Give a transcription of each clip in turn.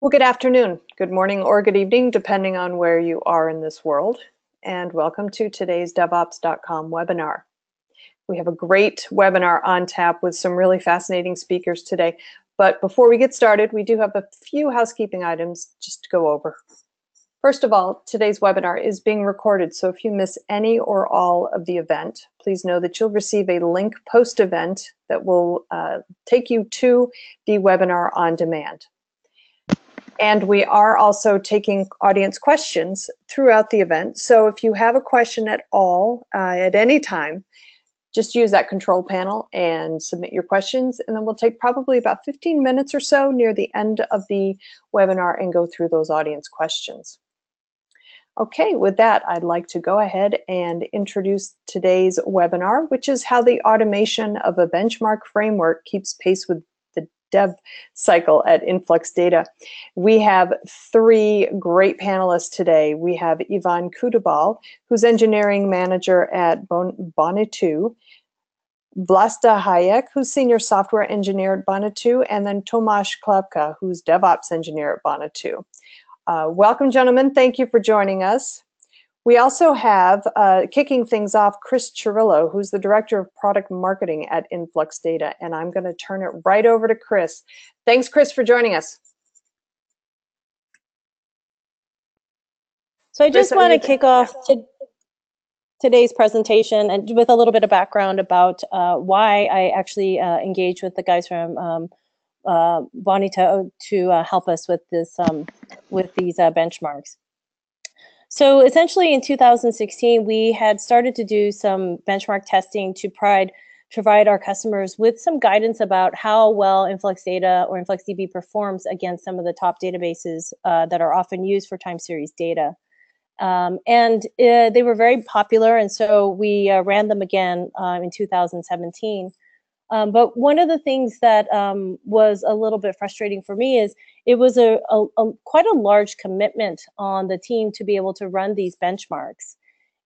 Well, good afternoon, good morning, or good evening, depending on where you are in this world. And welcome to today's DevOps.com webinar. We have a great webinar on tap with some really fascinating speakers today. But before we get started, we do have a few housekeeping items just to go over. First of all, today's webinar is being recorded, so if you miss any or all of the event, please know that you'll receive a link post-event that will take you to the webinar on demand. And we are also taking audience questions throughout the event. So if you have a question at all, at any time, just use that control panel and submit your questions. And then we'll take probably about 15 minutes or so near the end of the webinar and go through those audience questions. Okay, with that, I'd like to go ahead and introduce today's webinar, which is how the automation of a benchmark framework keeps pace with dev cycle at InfluxData. We have three great panelists today. We have Ivan Kudabal, who's engineering manager at Bonitoo, Vlasta Hayek, who's senior software engineer at Bonitoo, and then Tomasz Klapka, who's DevOps engineer at Bonitoo. Welcome, gentlemen. Thank you for joining us. We also have, kicking things off, Chris Chirillo, who's the Director of Product Marketing at InfluxData, and I'm going to turn it right over to Chris. Thanks, Chris, for joining us. So I just want to kick off today's presentation and with a little bit of background about why I actually engaged with the guys from Bonitoo to help us with this with these benchmarks. So essentially in 2016, we had started to do some benchmark testing to provide our customers with some guidance about how well InfluxData or InfluxDB performs against some of the top databases that are often used for time series data. They were very popular, and so we ran them again in 2017. But one of the things that was a little bit frustrating for me is it was quite a large commitment on the team to be able to run these benchmarks.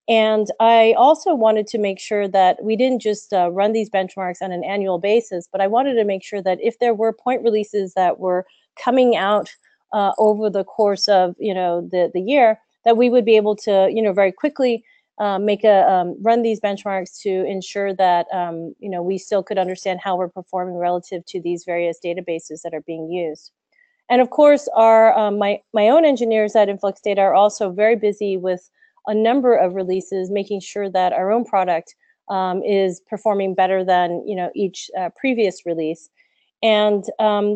And I also wanted to make sure that we didn't just run these benchmarks on an annual basis, but I wanted to make sure that if there were point releases that were coming out over the course of the year, that we would be able to very quickly run these benchmarks to ensure that we still could understand how we're performing relative to these various databases that are being used. And of course, our my own engineers at InfluxData are also very busy with a number of releases, making sure that our own product is performing better than each previous release. And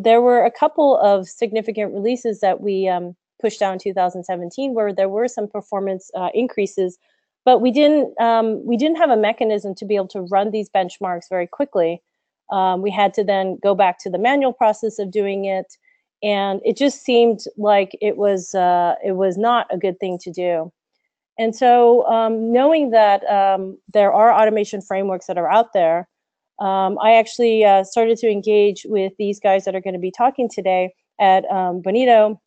there were a couple of significant releases that we pushed out in 2017 where there were some performance increases. But we didn't have a mechanism to be able to run these benchmarks very quickly. We had to then go back to the manual process of doing it, and it just seemed like it was not a good thing to do. And so, knowing that there are automation frameworks that are out there, I actually started to engage with these guys that are going to be talking today at Bonitoo,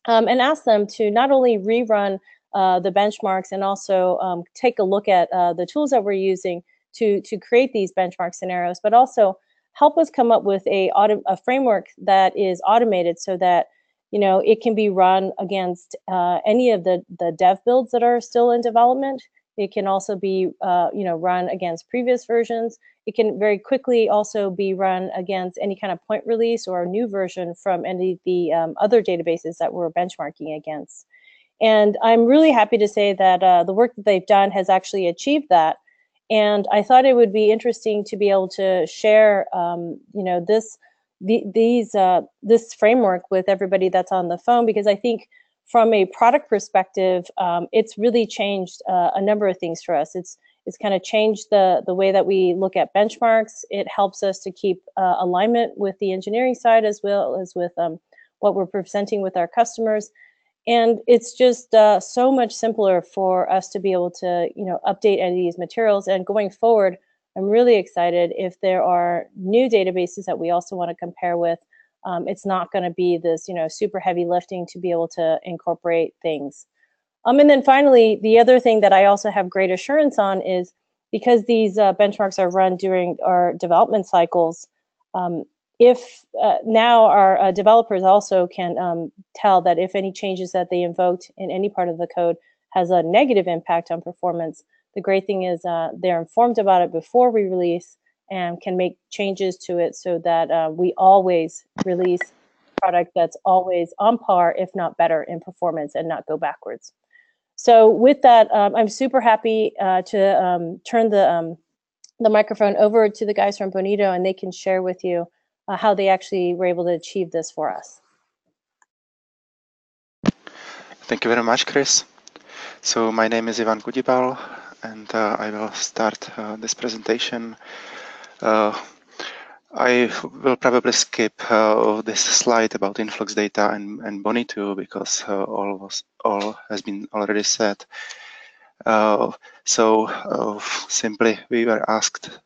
and ask them to not only rerun the benchmarks and also take a look at the tools that we're using to create these benchmark scenarios, but also help us come up with a framework that is automated so that it can be run against any of the dev builds that are still in development. It can also be run against previous versions. It can very quickly also be run against any kind of point release or a new version from any of the other databases that we're benchmarking against. And I'm really happy to say that the work that they've done has actually achieved that. And I thought it would be interesting to be able to share, this framework with everybody that's on the phone, because I think from a product perspective, it's really changed a number of things for us. It's kind of changed the way that we look at benchmarks. It helps us to keep alignment with the engineering side as well as with what we're presenting with our customers. And it's just so much simpler for us to be able to, update any of these materials. And going forward, I'm really excited if there are new databases that we also want to compare with. It's not going to be this, super heavy lifting to be able to incorporate things. And then finally, the other thing that I also have great assurance on is because these benchmarks are run during our development cycles, if now our developers also can tell that if any changes that they invoked in any part of the code has a negative impact on performance, the great thing is they're informed about it before we release and can make changes to it so that we always release a product that's always on par, if not better, in performance and not go backwards. So with that, I'm super happy to turn the microphone over to the guys from Bonitoo, and they can share with you how they actually were able to achieve this for us. Thank you very much, Chris. So my name is Ivan Kudibal, and I will start this presentation. I will probably skip this slide about InfluxData and Bonitoo because all has been already said. Simply we were asked,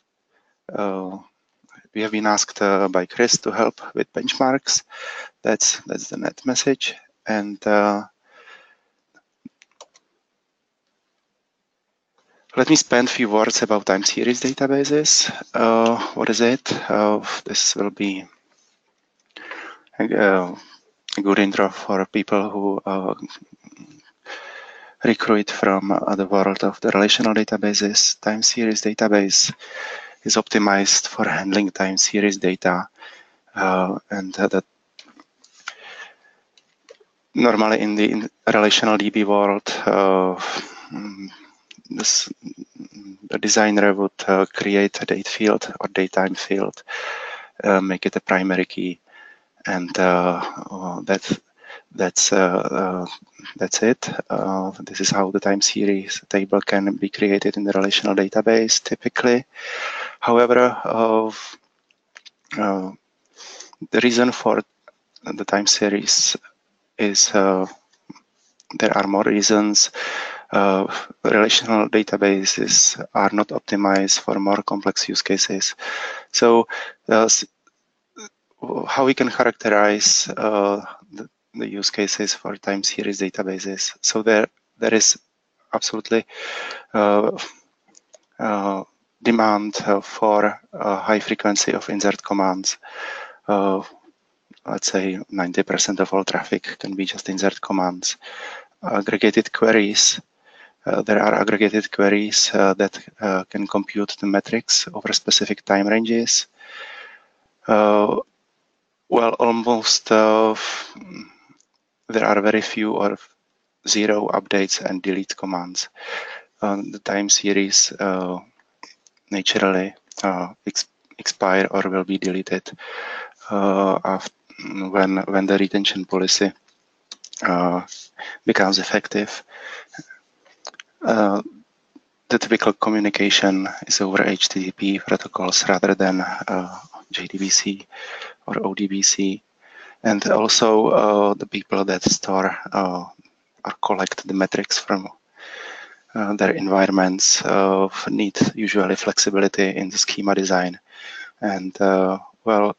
we have been asked by Chris to help with benchmarks. That's the net message, and let me spend a few words about time series databases. What is it? This will be a good intro for people who recruit from the world of the relational databases. Time series database is optimized for handling time series data, and that normally in the relational DB world, the designer would create a date field or datetime field, make it a primary key, and that's it. This is how the time series table can be created in the relational database typically. However, the reason for the time series is there are more reasons. Relational databases are not optimized for more complex use cases. So how we can characterize the use cases for time series databases? So there is absolutely demand for high frequency of insert commands. Let's say 90% of all traffic can be just insert commands. Aggregated queries. There are aggregated queries that can compute the metrics over specific time ranges. Well, almost there are very few or zero updates and delete commands. The time series naturally expire or will be deleted when the retention policy becomes effective. The typical communication is over HTTP protocols rather than JDBC or ODBC, and also the people that store or collect the metrics from their environments need usually flexibility in the schema design, and well,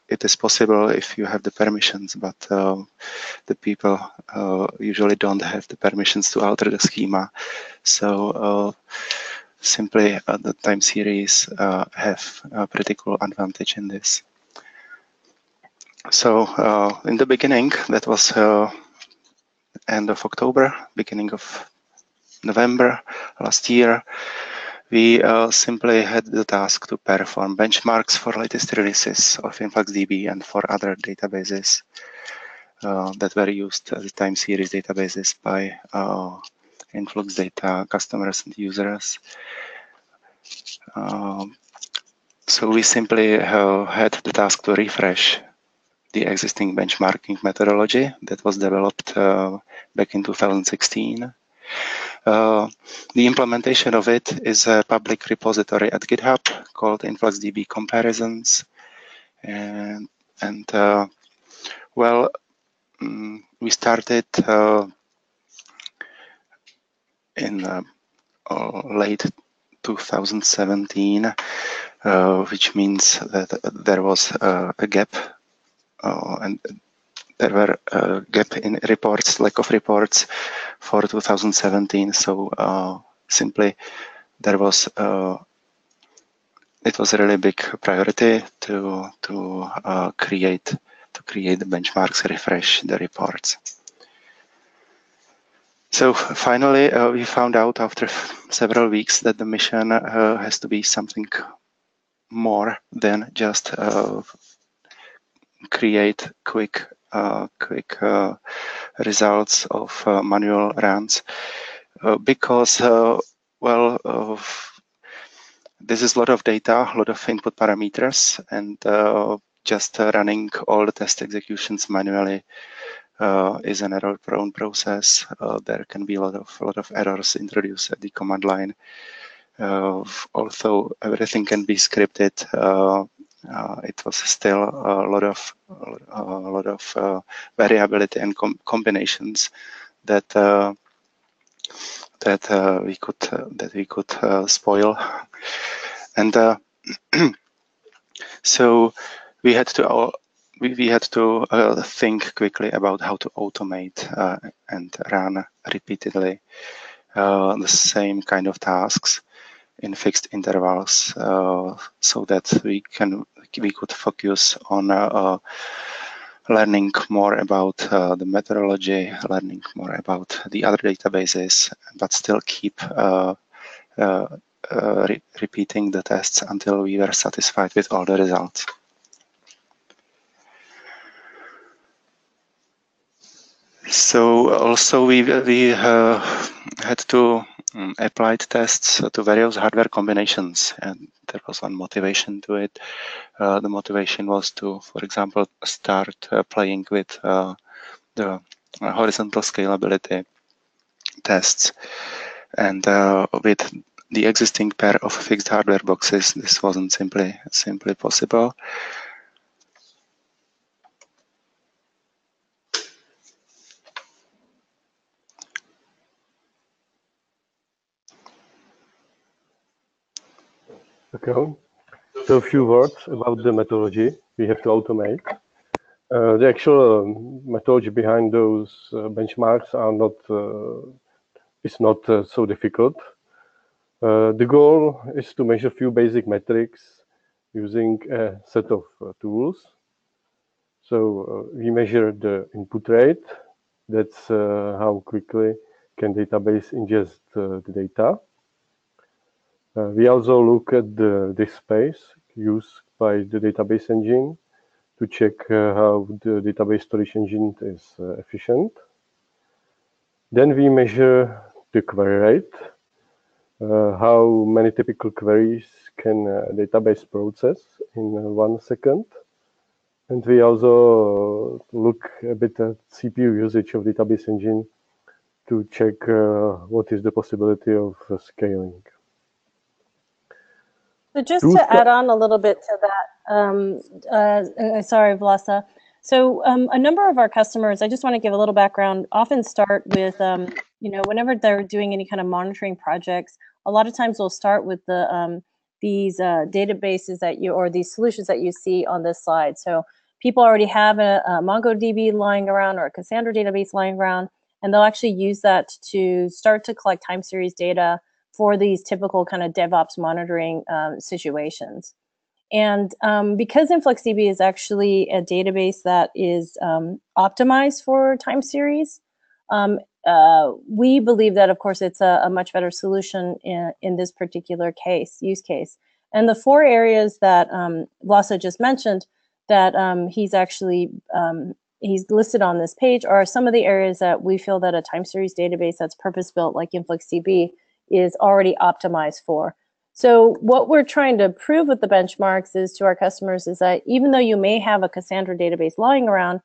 it is possible if you have the permissions, but the people usually don't have the permissions to alter the schema. So simply the time series have a pretty cool advantage in this. So in the beginning, that was end of October, beginning of November last year, we simply had the task to perform benchmarks for latest releases of InfluxDB and for other databases that were used as time series databases by InfluxData customers and users. So we simply had the task to refresh the existing benchmarking methodology that was developed back in 2016. The implementation of it is a public repository at GitHub called InfluxDB-comparisons, and well, we started in late 2017, which means that there was a gap, and there were a gap in reports, lack of reports for 2017. So simply there was it was a really big priority to create the benchmarks, refresh the reports. So finally, we found out after several weeks that the mission has to be something more than just create quick results of manual runs, because this is a lot of data, a lot of input parameters, and just running all the test executions manually is an error-prone process. There can be a lot of errors introduced at the command line. Although everything can be scripted, it was still a lot of variability and combinations that we could spoil, and so we had to think quickly about how to automate and run repeatedly the same kind of tasks in fixed intervals, so that we could focus on learning more about the methodology, learning more about the other databases, but still keep repeating the tests until we were satisfied with all the results. So also we had to apply tests to various hardware combinations, and there was one motivation to it. The motivation was to, for example, start playing with the horizontal scalability tests, and with the existing pair of fixed hardware boxes, this wasn't simply possible. Okay, so a few words about the methodology we have to automate. The actual methodology behind those benchmarks is not so difficult. The goal is to measure a few basic metrics using a set of tools. So we measure the input rate. That's how quickly can database ingest the data. We also look at the disk space used by the database engine to check how the database storage engine is efficient. Then we measure the query rate, how many typical queries can a database process in 1 second. And we also look a bit at CPU usage of database engine to check what is the possibility of scaling. So just to add on a little bit to that, sorry, Vlasta. So a number of our customers, I just want to give a little background, often start with, whenever they're doing any kind of monitoring projects, a lot of times we'll start with these databases or these solutions that you see on this slide. So people already have a MongoDB lying around or a Cassandra database lying around, and they'll actually use that to start to collect time series data for these typical kind of DevOps monitoring situations. And because InfluxDB is actually a database that is optimized for time series, we believe that, of course, it's a much better solution in this particular use case. And the 4 areas that Vlasta just mentioned that he's listed on this page are some of the areas that we feel that a time series database that's purpose-built like InfluxDB is already optimized for. So what we're trying to prove with the benchmarks is to our customers is that even though you may have a Cassandra database lying around,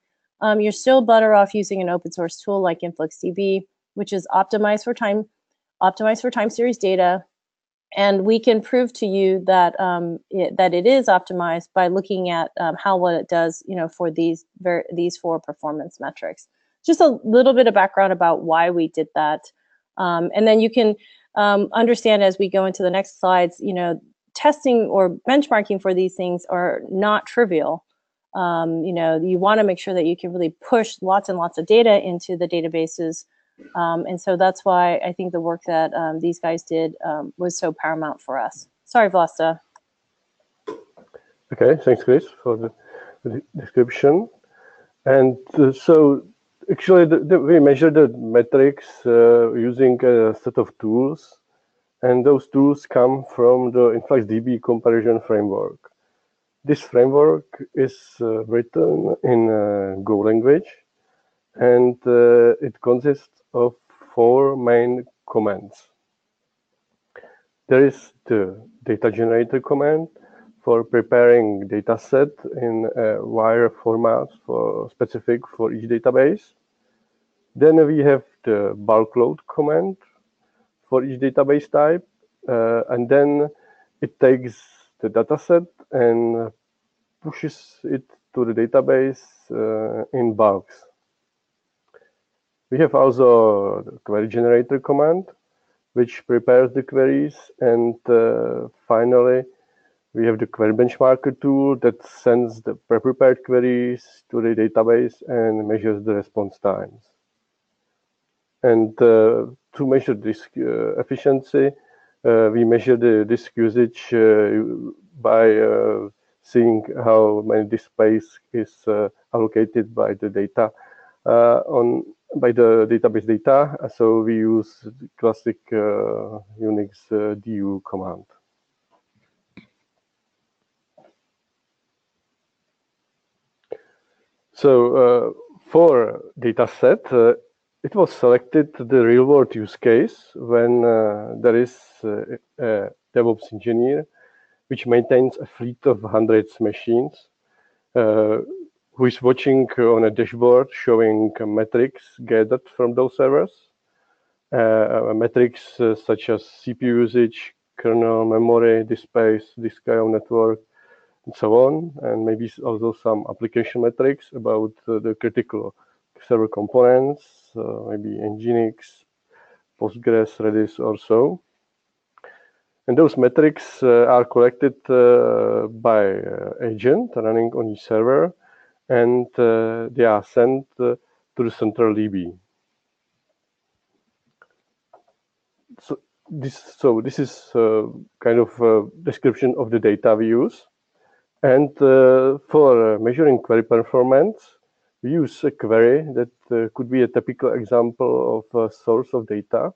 you're still better off using an open source tool like InfluxDB, which is optimized for time series data. And we can prove to you that that it is optimized by looking at what it does, for these 4 performance metrics. Just a little bit of background about why we did that, and then you can understand as we go into the next slides. Testing or benchmarking for these things are not trivial. You want to make sure that you can really push lots and lots of data into the databases. And so that's why I think the work that these guys did was so paramount for us. Sorry, Vlasta. Okay, thanks, Chris, for the description. And so actually, we measure the metrics using a set of tools, and those tools come from the InfluxDB-comparison framework. This framework is written in Go language, and it consists of 4 main commands. There is the data generator command for preparing data set in wire format for specific for each database. Then we have the bulk load command for each database type, and then it takes the dataset and pushes it to the database in bulks. We have also the query generator command, which prepares the queries, and finally, we have the query benchmarker tool that sends the pre-prepared queries to the database and measures the response times. And to measure disk efficiency, we measure the disk usage by seeing how many disk space is allocated by the data by the database data. So we use the classic Unix du command. So for data set, it was selected the real-world use case when there is a DevOps engineer which maintains a fleet of hundreds machines, who is watching on a dashboard showing metrics gathered from those servers, metrics such as CPU usage, kernel, memory, disk space, disk I/O network, and so on, and maybe also some application metrics about the critical server components, maybe Nginx, Postgres, Redis, or so. And those metrics are collected by agent running on each server, and they are sent to the central DB. So this is kind of a description of the data we use. And for measuring query performance, we use a query that could be a typical example of a source of data,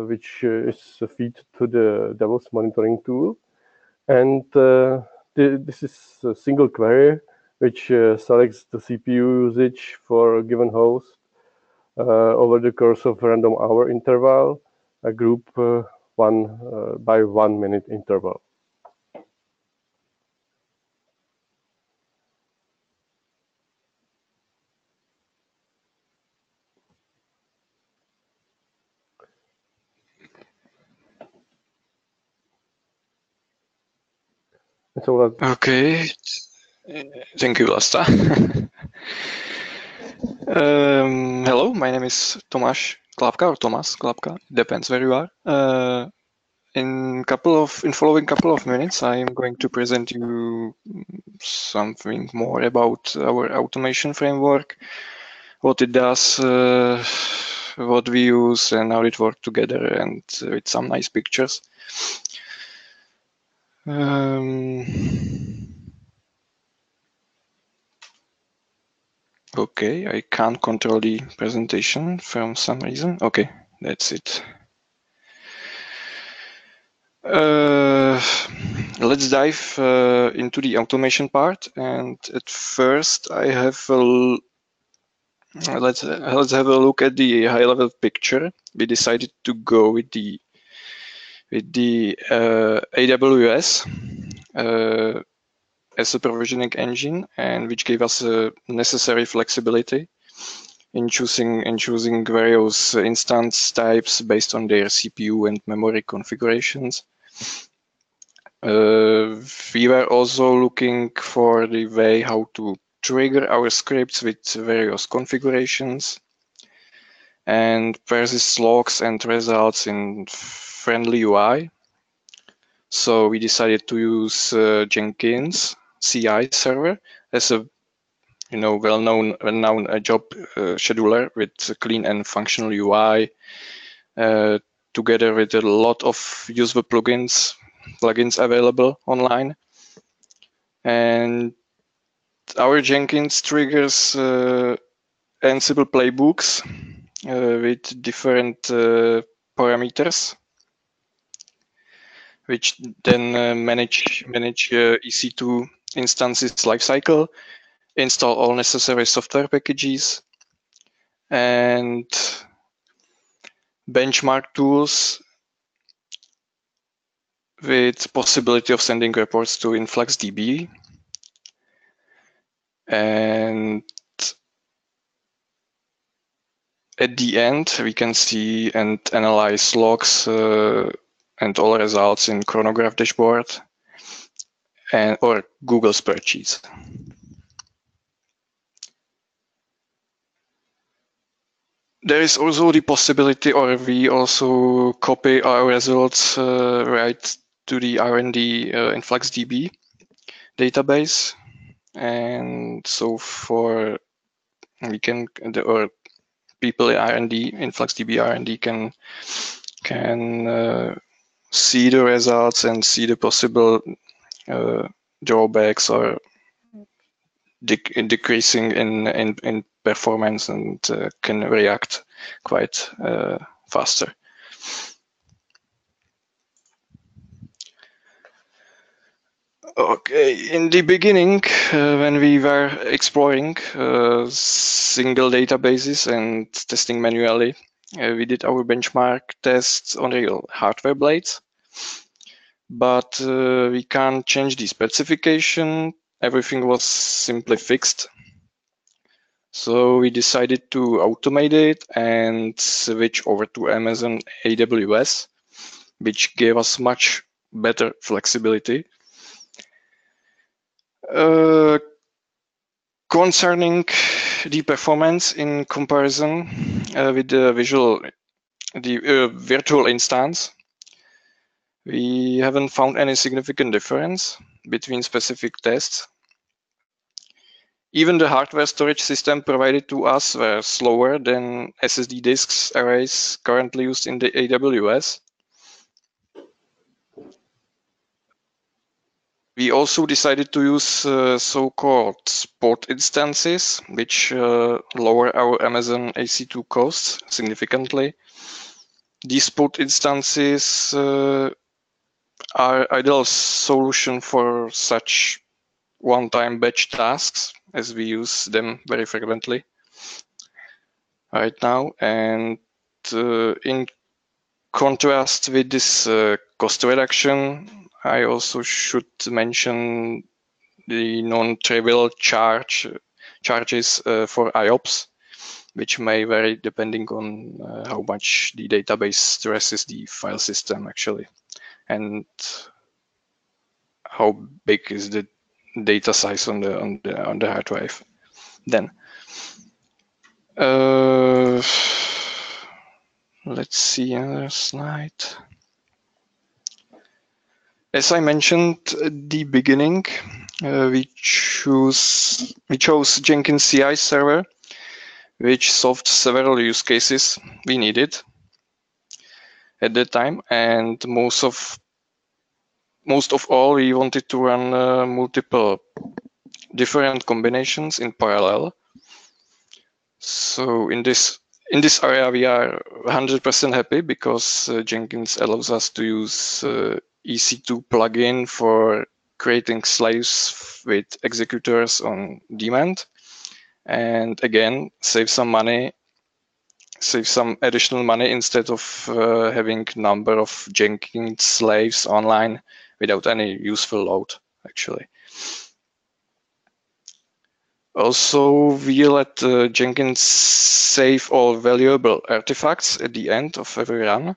which is fed to the DevOps monitoring tool. And this is a single query which selects the CPU usage for a given host over the course of a random hour interval, a group 1 by 1 minute interval. So Okay, thank you, Vlasta. Hello, my name is Tomáš Klapka, or Tomas Klapka, depends where you are. In following couple of minutes, I am going to present you something more about our automation framework, what it does, what we use, and how it works together, and with some nice pictures. Okay, I can't control the presentation for some reason. Okay, that's it. Let's dive into the automation part, and at first I have let's have a look at the high-level picture. We decided to go with the AWS as a provisioning engine, and which gave us necessary flexibility in choosing various instance types based on their CPU and memory configurations. We were also looking for the way how to trigger our scripts with various configurations and persist logs and results in friendly UI. So we decided to use Jenkins CI server as a well-known job scheduler with a clean and functional UI, together with a lot of usable plugins available online. And our Jenkins triggers Ansible playbooks with different parameters, which then manage EC2 instances lifecycle, install all necessary software packages, and benchmark tools with possibility of sending reports to InfluxDB. And at the end, we can see and analyze logs and all results in chronograph dashboard or Google spreadsheets. There is also the possibility, or we also copy our results right to the R&D InfluxDB database. And so for we can, or people in R&D, InfluxDB R&D can see the results and see the possible drawbacks or decreasing in performance, and can react quite faster. Okay, in the beginning, when we were exploring single databases and testing manually, we did our benchmark tests on real hardware blades, but we can't change the specification. Everything was simply fixed. So we decided to automate it and switch over to Amazon AWS, which gave us much better flexibility. Concerning the performance in comparison with the virtual instance, we haven't found any significant difference between specific tests. Even the hardware storage system provided to us were slower than SSD disks arrays currently used in the AWS. We also decided to use so-called spot instances, which lower our Amazon EC2 costs significantly. These spot instances are ideal solution for such one-time batch tasks, as we use them very frequently right now. And in contrast with this cost reduction, I also should mention the non-trivial charges for IOPS, which may vary depending on how much the database stresses the file system actually, and how big is the data size on the hard drive. Then let's see another slide. As I mentioned at the beginning, we chose Jenkins CI server, which solved several use cases we needed at that time, and most of all, we wanted to run multiple different combinations in parallel. So in this area, we are 100% happy because Jenkins allows us to use EC2 plugin for creating slaves with executors on demand, and again save some additional money instead of having number of Jenkins slaves online without any useful load actually. Also, we let Jenkins save all valuable artifacts at the end of every run.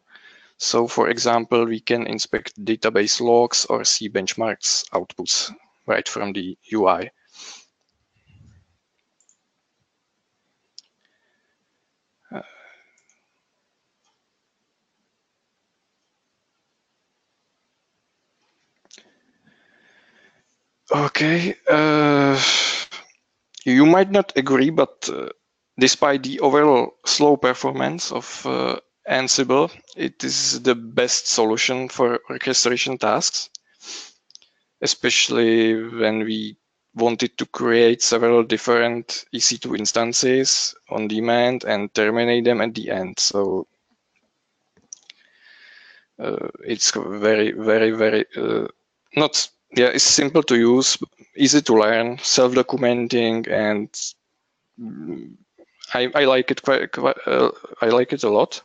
So, for example, we can inspect database logs or see benchmarks outputs right from the UI. Okay, you might not agree, but despite the overall slow performance of Ansible, it is the best solution for orchestration tasks. especially when we wanted to create several different EC2 instances on demand and terminate them at the end. So it's very, very, very not, yeah, it's simple to use, easy to learn, self-documenting, and I like it I like it a lot.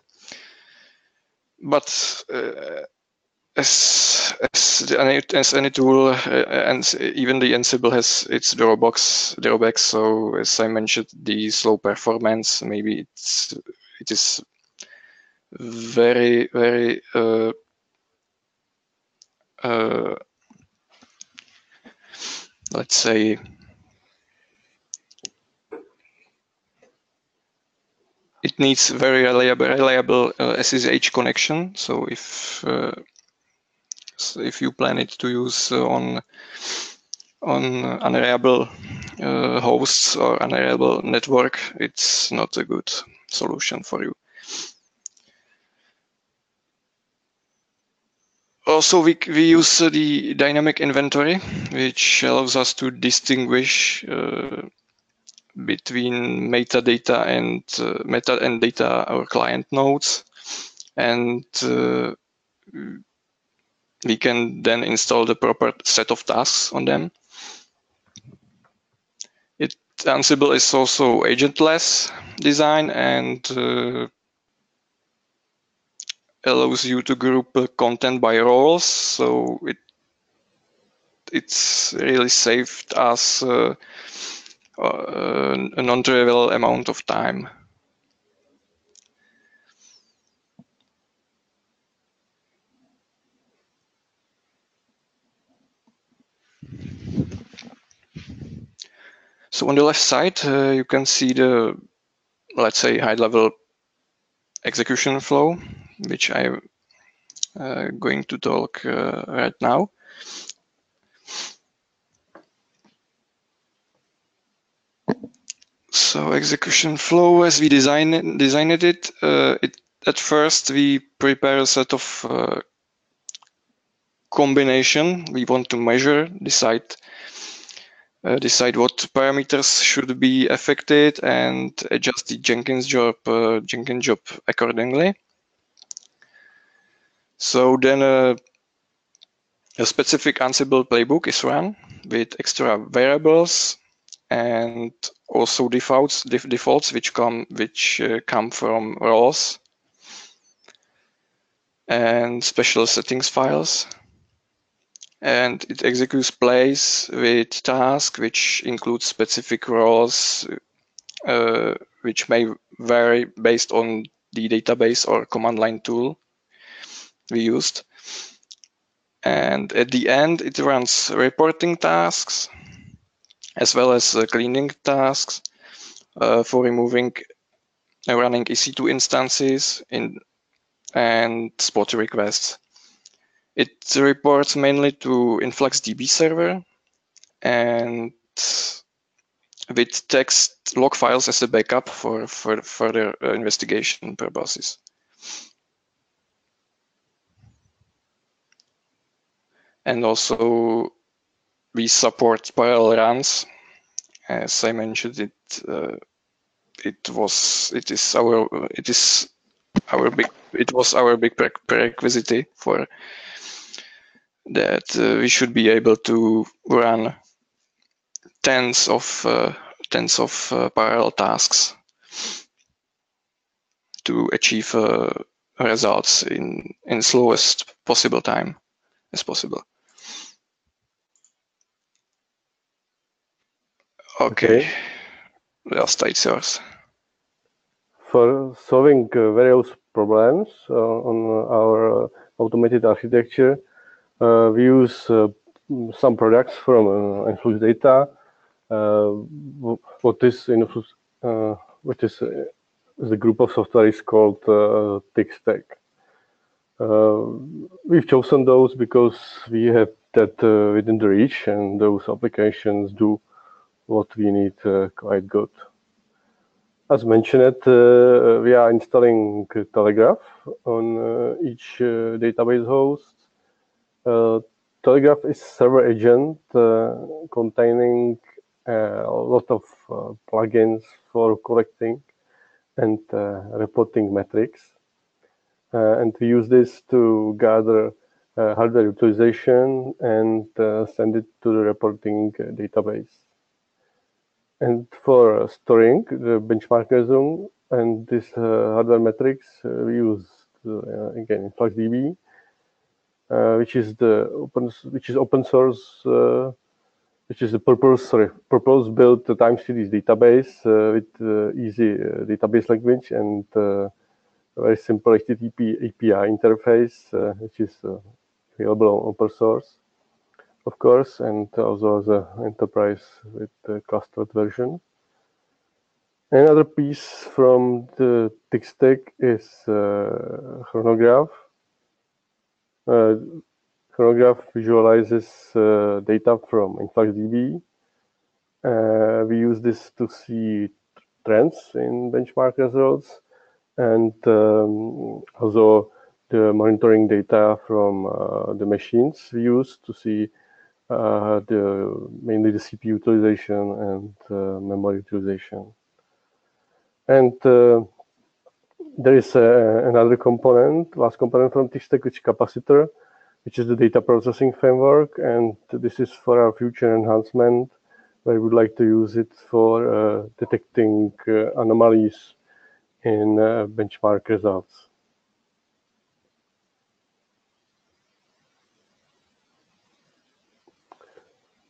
But as any tool, and even the Ansible has its drawbacks. So as I mentioned, the slow performance, maybe it is very, very let's say it needs very reliable SSH connection. So if you plan it to use on unreliable hosts or unreliable network, it's not a good solution for you. Also, we use the dynamic inventory, which allows us to distinguish between metadata and meta and data or client nodes, and we can then install the proper set of tasks on them. Ansible is also agentless design and allows you to group content by roles. So it's really saved us a non-trivial amount of time. So on the left side, you can see the, let's say, high-level execution flow, which I'm going to talk right now. So execution flow, as we designed it, at first we prepare a set of combination we want to measure, decide what parameters should be affected, and adjust the Jenkins job accordingly. So then a specific Ansible playbook is run with extra variables and also defaults which come from roles and special settings files. And it executes plays with tasks which include specific roles, which may vary based on the database or command line tool we used. And at the end, it runs reporting tasks as well as cleaning tasks for removing running EC2 instances and spot requests. It reports mainly to InfluxDB server and with text log files as a backup for further investigation purposes. And also we support parallel runs. As I mentioned, it was our big prerequisite for that. We should be able to run tens of parallel tasks to achieve results in slowest possible time as possible. Okay. Last it's yours. For solving various problems on our automated architecture, we use some products from InfluxData. What is the group of software is called Tick Stack. We've chosen those because we have that within the reach, and those applications do what we need quite good. As mentioned, we are installing Telegraph on each database host. Telegraph is server agent containing a lot of plugins for collecting and reporting metrics. And we use this to gather hardware utilization and send it to the reporting database. And for storing the benchmark result and this hardware metrics, we use again InfluxDB, which is open source, which is a purpose-built time series database with easy database language and very simple HTTP API interface, which is available on open source, of course, and also as an enterprise with a clustered version. Another piece from the tech stack is Chronograph. Chronograph visualizes data from InfluxDB. We use this to see trends in benchmark results and also the monitoring data from the machines we use to see mainly the CPU utilization and memory utilization. And there is another component, last component from tech stack, which is capacitor, which is the data processing framework. And this is for our future enhancement, where we would like to use it for detecting anomalies in benchmark results.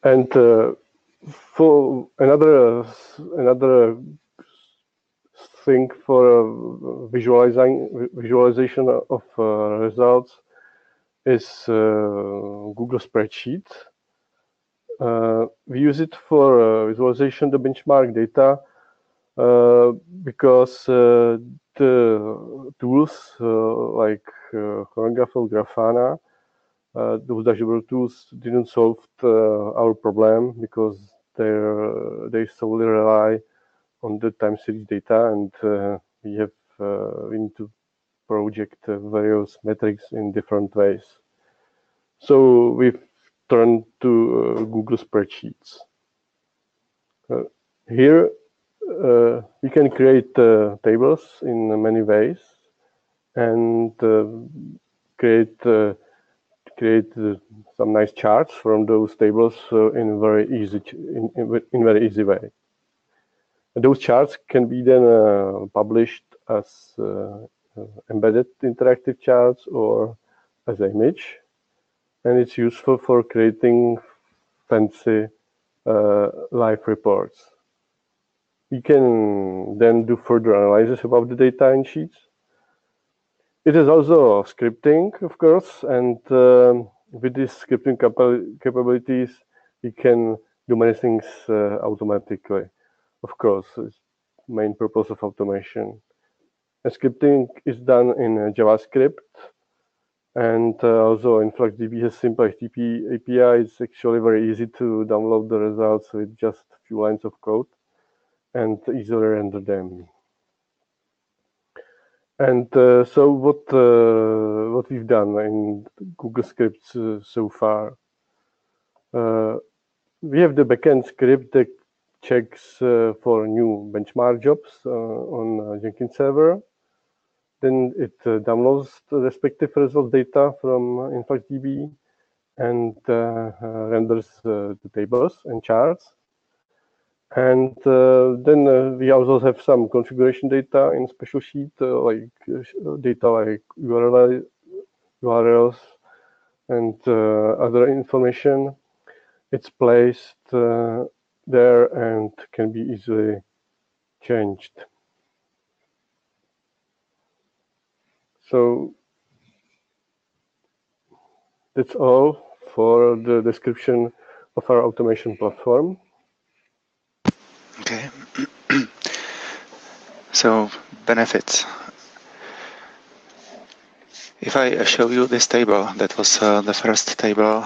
And for another thing for visualization of results is Google Spreadsheet. We use it for visualization of the benchmark data because the tools like Chronograph or Grafana, those dashboard tools didn't solve our problem because they solely rely on the time series data, and we need to project various metrics in different ways. So we've turned to Google Spreadsheets. Here we can create tables in many ways and create some nice charts from those tables in very easy way. And those charts can be then published as embedded interactive charts or as an image, and it's useful for creating fancy live reports. We can then do further analysis about the data in sheets. It is also scripting, of course, and with these scripting capabilities, we can do many things automatically. Of course, it's the main purpose of automation. And scripting is done in JavaScript, and also InfluxDB has simple HTTP API. It's actually very easy to download the results with just a few lines of code and easily render them. And so what we've done in Google Scripts so far, we have the backend script that checks for new benchmark jobs on Jenkins server. Then it downloads the respective result data from InfluxDB and renders the tables and charts. And then we also have some configuration data in special sheet, like data like URLs and other information. It's placed there and can be easily changed. So that's all for the description of our automation platform. Okay. So benefits. If I show you this table, that was the first table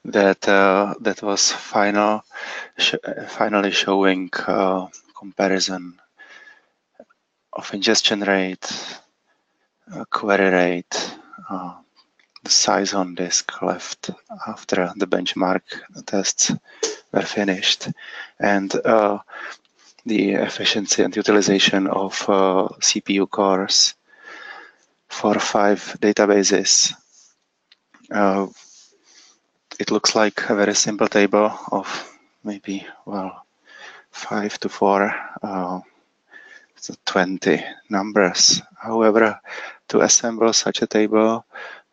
that was finally showing comparison of ingestion rate, query rate, the size on disk left after the benchmark tests were finished, and the efficiency and utilization of CPU cores for 5 databases. It looks like a very simple table of maybe, well, 5 to 4, 20 numbers. However, to assemble such a table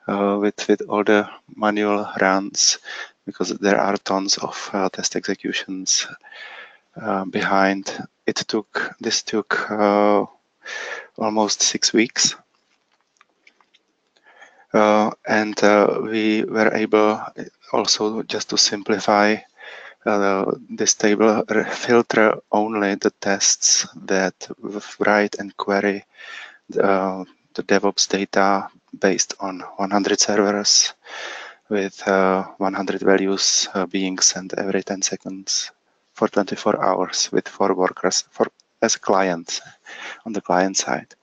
with all the manual runs, because there are tons of test executions behind, this took almost 6 weeks. And we were able also, just to simplify this table, filter only the tests that write and query the DevOps data based on 100 servers with 100 values being sent every 10 seconds for 24 hours with 4 workers as clients on the client side.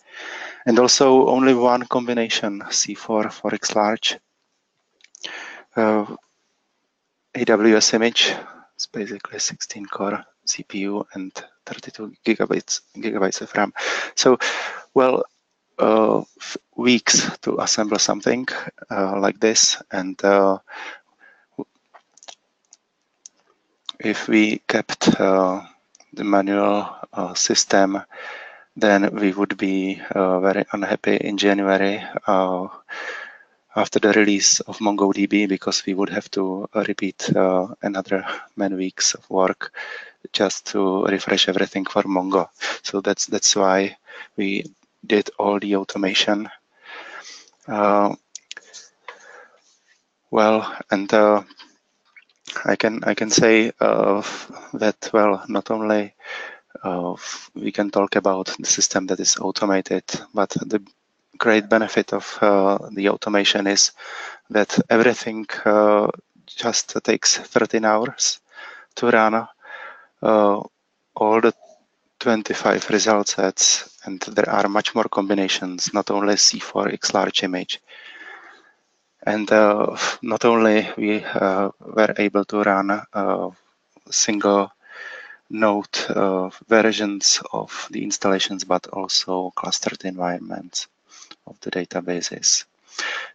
And also only one combination, C4 for X large, AWS image. It's basically 16 core CPU and 32 gigabytes of RAM. So, well, weeks to assemble something like this. And if we kept the manual system, then we would be very unhappy in January after the release of MongoDB, because we would have to repeat another many weeks of work just to refresh everything for Mongo. So that's why we did all the automation. Well, and I can say that, well, not only we can talk about the system that is automated, but the great benefit of the automation is that everything just takes 13 hours to run all the 25 result sets, and there are much more combinations, not only C4 X large image. And not only we were able to run single node versions of the installations, but also clustered environments of the databases.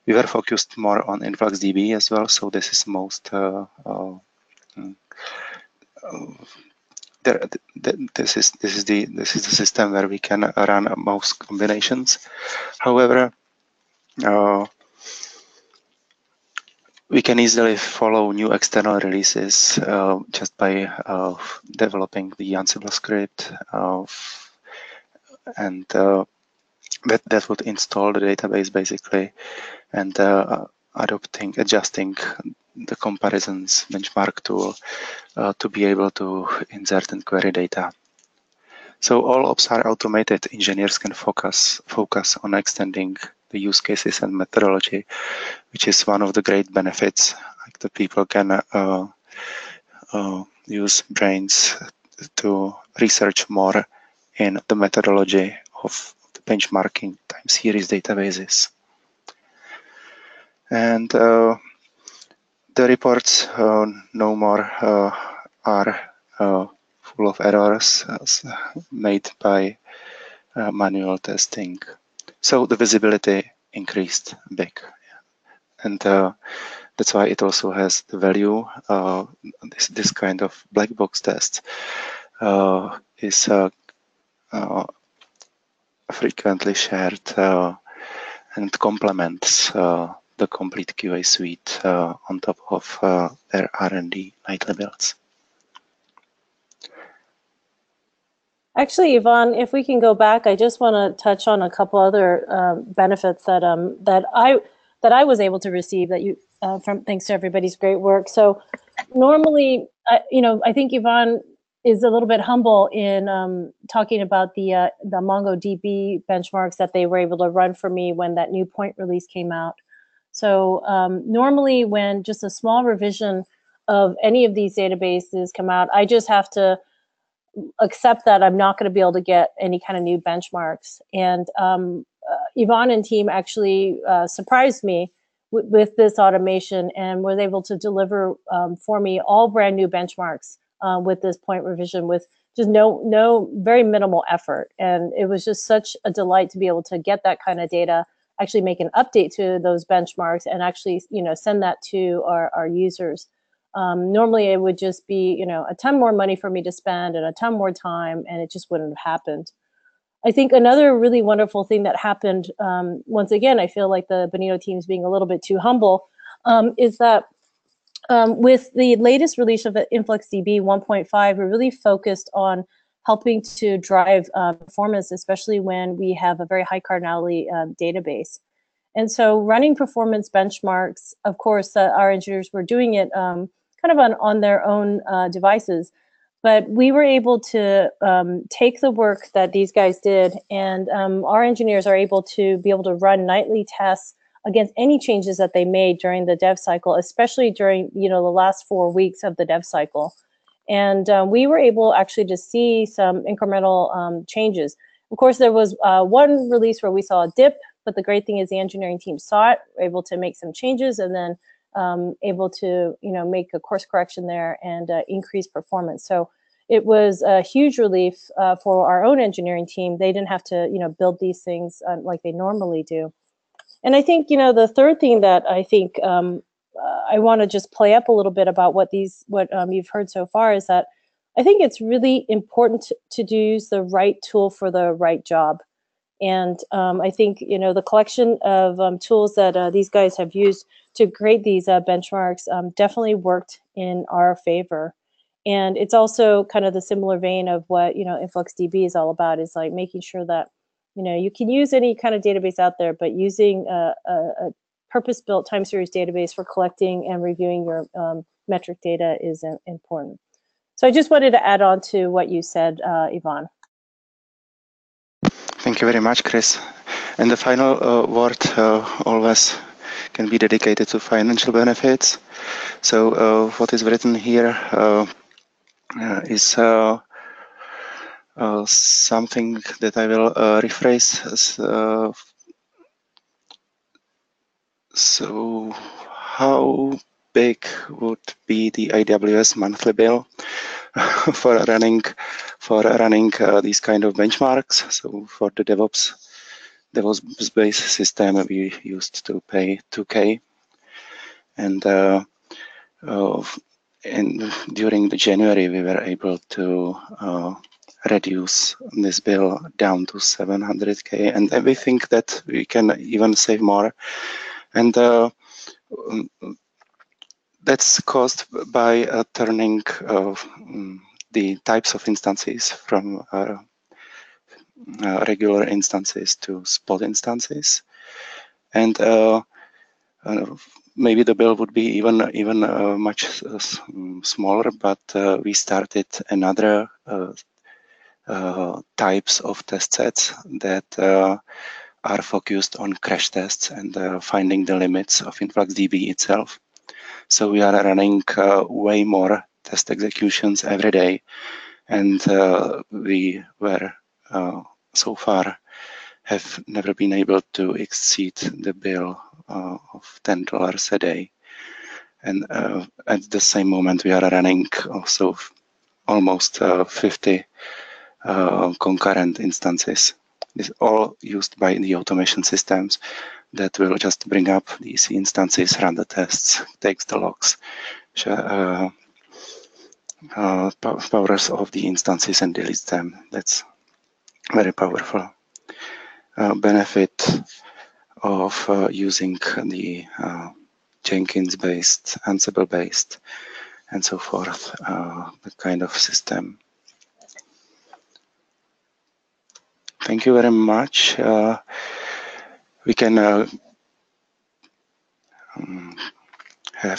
We were focused more on InfluxDB as well, so this is most this is the system where we can run most combinations. However, we can easily follow new external releases just by developing the Ansible script, and that would install the database basically, and adjusting the comparisons benchmark tool to be able to insert and query data. So all ops are automated. Engineers can focus on extending the use cases and methodology, which is one of the great benefits. Like the people can use brains to research more in the methodology of the benchmarking time series databases. And the reports no more are full of errors made by manual testing. So the visibility increased big, and that's why it also has the value. This kind of black box test is frequently shared and complements the complete QA suite on top of their R&D nightly builds. Actually, Yvonne, if we can go back, I just want to touch on a couple other benefits that I was able to receive that you from thanks to everybody's great work. So normally, I think Yvonne is a little bit humble in talking about the MongoDB benchmarks that they were able to run for me when that new point release came out. So normally, when just a small revision of any of these databases come out, I just have to accept that I'm not going to be able to get any kind of new benchmarks. And Yvonne and team actually surprised me with this automation, and was able to deliver for me all brand new benchmarks with this point revision with just no very minimal effort. And it was just such a delight to be able to get that kind of data, actually make an update to those benchmarks, and actually send that to our users. Normally it would just be a ton more money for me to spend and a ton more time, and it just wouldn't have happened. I think another really wonderful thing that happened, once again, I feel like the Bonitoo team's being a little bit too humble, is that with the latest release of InfluxDB 1.5, we're really focused on helping to drive performance, especially when we have a very high cardinality database. And so running performance benchmarks, of course, our engineers were doing it kind of on their own devices. But we were able to take the work that these guys did, and our engineers are able to run nightly tests against any changes that they made during the dev cycle, especially during the last 4 weeks of the dev cycle. And we were able actually to see some incremental changes. Of course, there was one release where we saw a dip, but the great thing is the engineering team saw it, were able to make some changes, and then able to make a course correction there and increase performance. So it was a huge relief for our own engineering team. They didn't have to build these things like they normally do. And I think the third thing that I think I want to just play up a little bit about what you've heard so far is that I think it's really important to use the right tool for the right job. And I think the collection of tools that these guys have used to create these benchmarks definitely worked in our favor. And it's also kind of the similar vein of what InfluxDB is all about, is like making sure that you can use any kind of database out there, but using a purpose-built time series database for collecting and reviewing your metric data is important. So I just wanted to add on to what you said, Yvonne. Thank you very much, Chris. And the final word always can be dedicated to financial benefits. So what is written here is something that I will rephrase. So how big would be the AWS monthly bill for running these kind of benchmarks? So for the DevOps-based system, we used to pay $2K, and during the January we were able to reduce this bill down to $700K, and we think that we can even save more. And that's caused by turning the types of instances from regular instances to spot instances, and maybe the bill would be even much smaller. But we started another types of test sets that are focused on crash tests and finding the limits of InfluxDB itself. So we are running way more test executions every day, and we were so far have never been able to exceed the bill of $10 a day. And at the same moment, we are running also almost 50 concurrent instances. This is all used by the automation systems that will just bring up these instances, run the tests, takes the logs, powers of the instances and deletes them. That's very powerful benefit of using the Jenkins-based, Ansible-based, and so forth, the kind of system. Thank you very much. We can have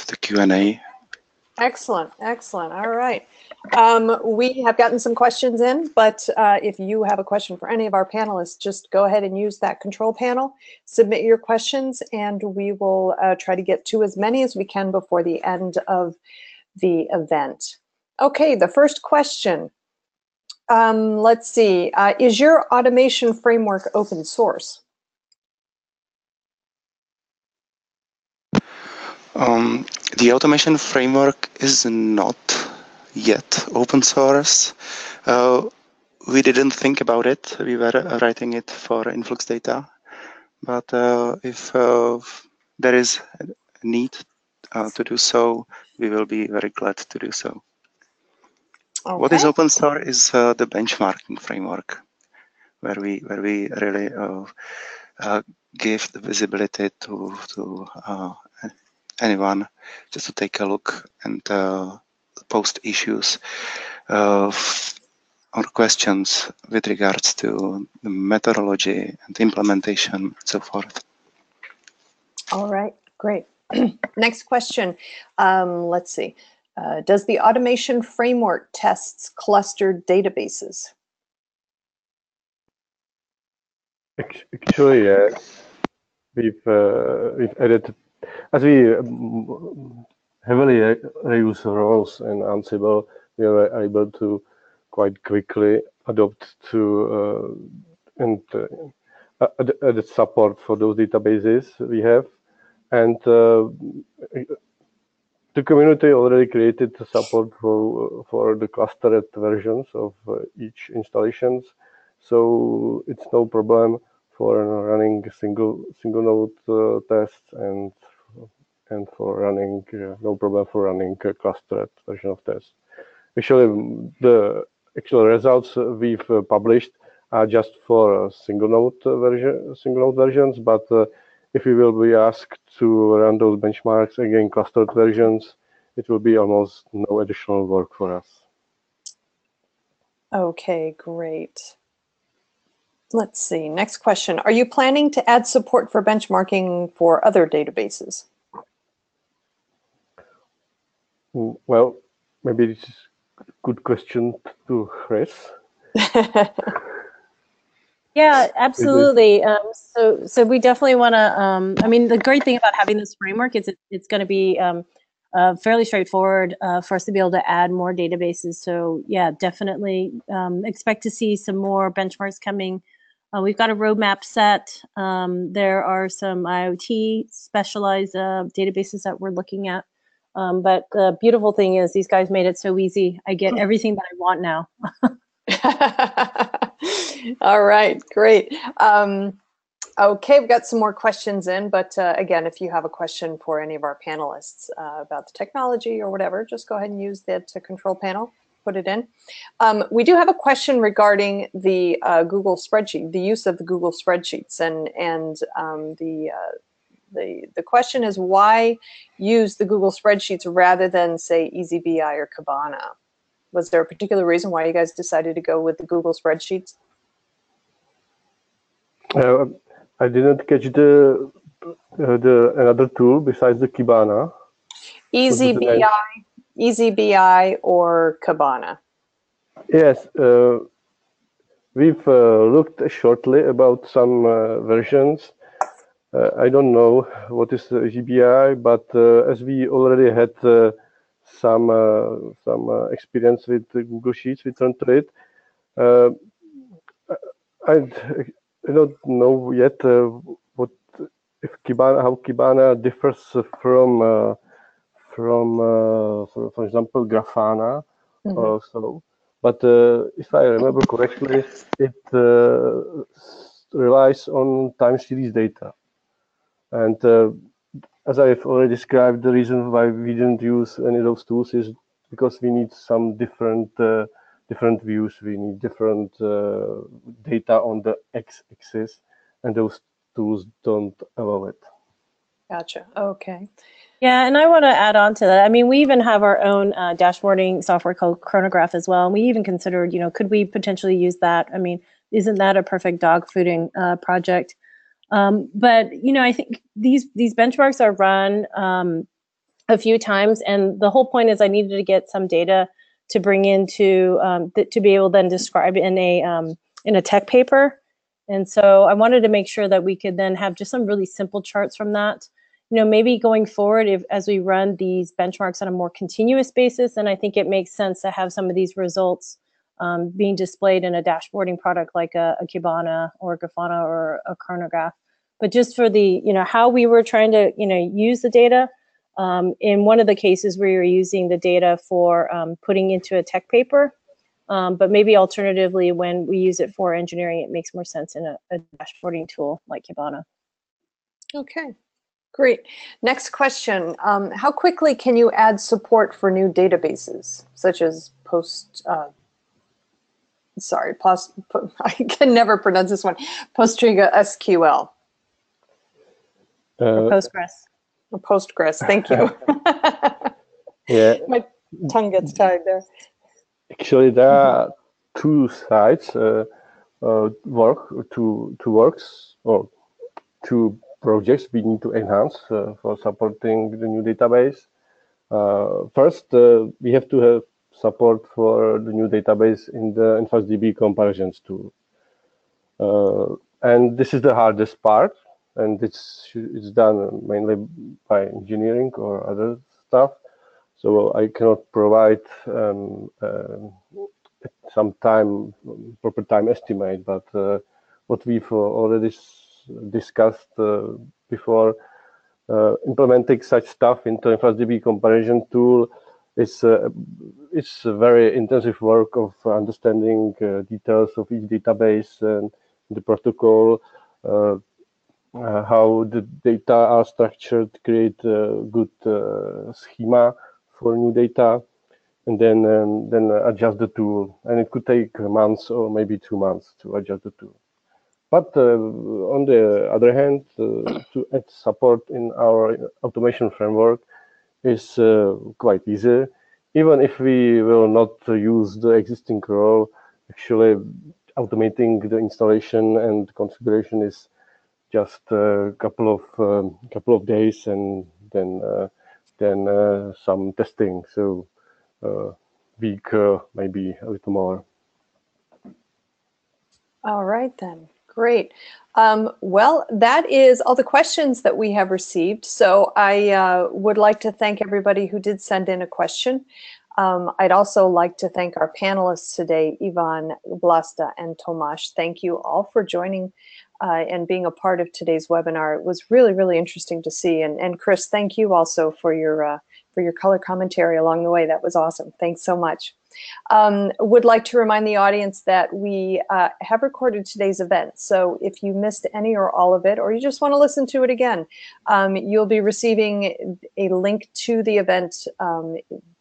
the Q&A. Excellent, excellent. All right. We have gotten some questions in, but if you have a question for any of our panelists, just go ahead and use that control panel, submit your questions, and we will try to get to as many as we can before the end of the event. Okay, the first question. Let's see. Is your automation framework open source? The automation framework is not yet open source. We didn't think about it. We were writing it for InfluxData, but if there is a need to do so, we will be very glad to do so. Okay. What is open source is the benchmarking framework, where we really give the visibility to anyone just to take a look and post issues or questions with regards to the methodology and implementation and so forth. All right, great. Next question. Let's see. Does the automation framework tests clustered databases? Actually, yes. We've added, as we heavily reuse roles in Ansible, we were able to quite quickly adopt to and added support for those databases we have. And the community already created support for the clustered versions of each installations, so it's no problem for running single node tests and for running no problem for running a clustered version of tests. Actually, the actual results we've published are just for single node versions, but if we will be asked to run those benchmarks again clustered versions, it will be almost no additional work for us. Okay, great. Let's see, next question. Are you planning to add support for benchmarking for other databases? Well, maybe this is a good question to Chris. Yeah, absolutely. So we definitely want to. I mean, the great thing about having this framework is it's going to be fairly straightforward for us to be able to add more databases. So yeah, definitely expect to see some more benchmarks coming. We've got a roadmap set. There are some IoT specialized databases that we're looking at. But the beautiful thing is these guys made it so easy. I get everything that I want now. All right, great. Okay, we've got some more questions in, but again, if you have a question for any of our panelists about the technology or whatever, just go ahead and use the control panel, put it in. We do have a question regarding the Google spreadsheet, the use of the Google spreadsheets, and the question is, why use the Google spreadsheets rather than, say, EasyBI or Kibana? Was there a particular reason why you guys decided to go with the Google spreadsheets? I didn't catch the another tool besides the Kibana. EasyBI or Kibana? Yes, we've looked shortly about some versions. I don't know what is EasyBI, but as we already had some experience with Google Sheets, we turned to it. I don't know yet how Kibana differs from for example, Grafana or so. But if I remember correctly, it relies on time series data. And as I've already described, the reason why we didn't use any of those tools is because we need some different views. We need different data on the x-axis, and those tools don't allow it. Gotcha. Okay. Yeah, and I want to add on to that. I mean, we even have our own dashboarding software called Chronograph as well. And we even considered, could we potentially use that? I mean, isn't that a perfect dog fooding project? But, I think these benchmarks are run a few times. And the whole point is I needed to get some data to bring into, to be able to then describe in a tech paper. And so I wanted to make sure that we could then have just some really simple charts from that. Maybe going forward, as we run these benchmarks on a more continuous basis, then I think it makes sense to have some of these results being displayed in a dashboarding product like a Kibana or a Grafana or a Chronograph. But just for the, how we were trying to, use the data, In one of the cases where you're using the data for putting into a tech paper, but maybe alternatively, when we use it for engineering, it makes more sense in a dashboarding tool like Kibana. Okay, great. Next question. How quickly can you add support for new databases, such as I can never pronounce this one, PostgreSQL? Or Postgres. Or Postgres, thank you. Yeah. My tongue gets tied there. Actually, there are two sides, two works, or two projects we need to enhance for supporting the new database. First, we have to have support for the new database in the InfluxDB-comparisons tool. And this is the hardest part, and it's done mainly by engineering or other stuff. So I cannot provide some proper time estimate, but what we've already discussed before, implementing such stuff into InfluxDB comparison tool is it's a very intensive work of understanding details of each database and the protocol, how the data are structured, create a good schema for new data, and then adjust the tool. And it could take months or maybe 2 months to adjust the tool. But on the other hand, to add support in our automation framework is quite easy. Even if we will not use the existing role, actually automating the installation and configuration is just a couple of days, and then some testing. So week, maybe a little more. All right then, great. Well, that is all the questions that we have received. So I would like to thank everybody who did send in a question. I'd also like to thank our panelists today, Ivan, Vlasta, and Tomasz. Thank you all for joining and being a part of today's webinar. It was really, really interesting to see. And Chris, thank you also for your color commentary along the way. That was awesome. Thanks so much. Would like to remind the audience that we have recorded today's event. So if you missed any or all of it, or you just want to listen to it again, you'll be receiving a link to the event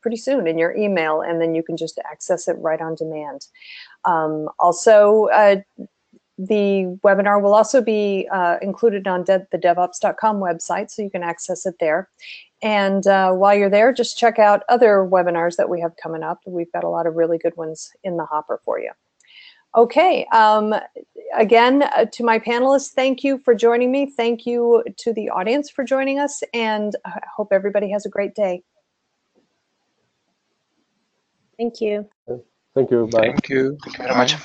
pretty soon in your email, and then you can just access it right on demand. Also, the webinar will also be included on the devops.com website, so you can access it there. And while you're there, just check out other webinars that we have coming up. We've got a lot of really good ones in the hopper for you. Okay, again, to my panelists, thank you for joining me. Thank you to the audience for joining us, and I hope everybody has a great day. Thank you. Thank you. Bye. Thank you. Thank you very much.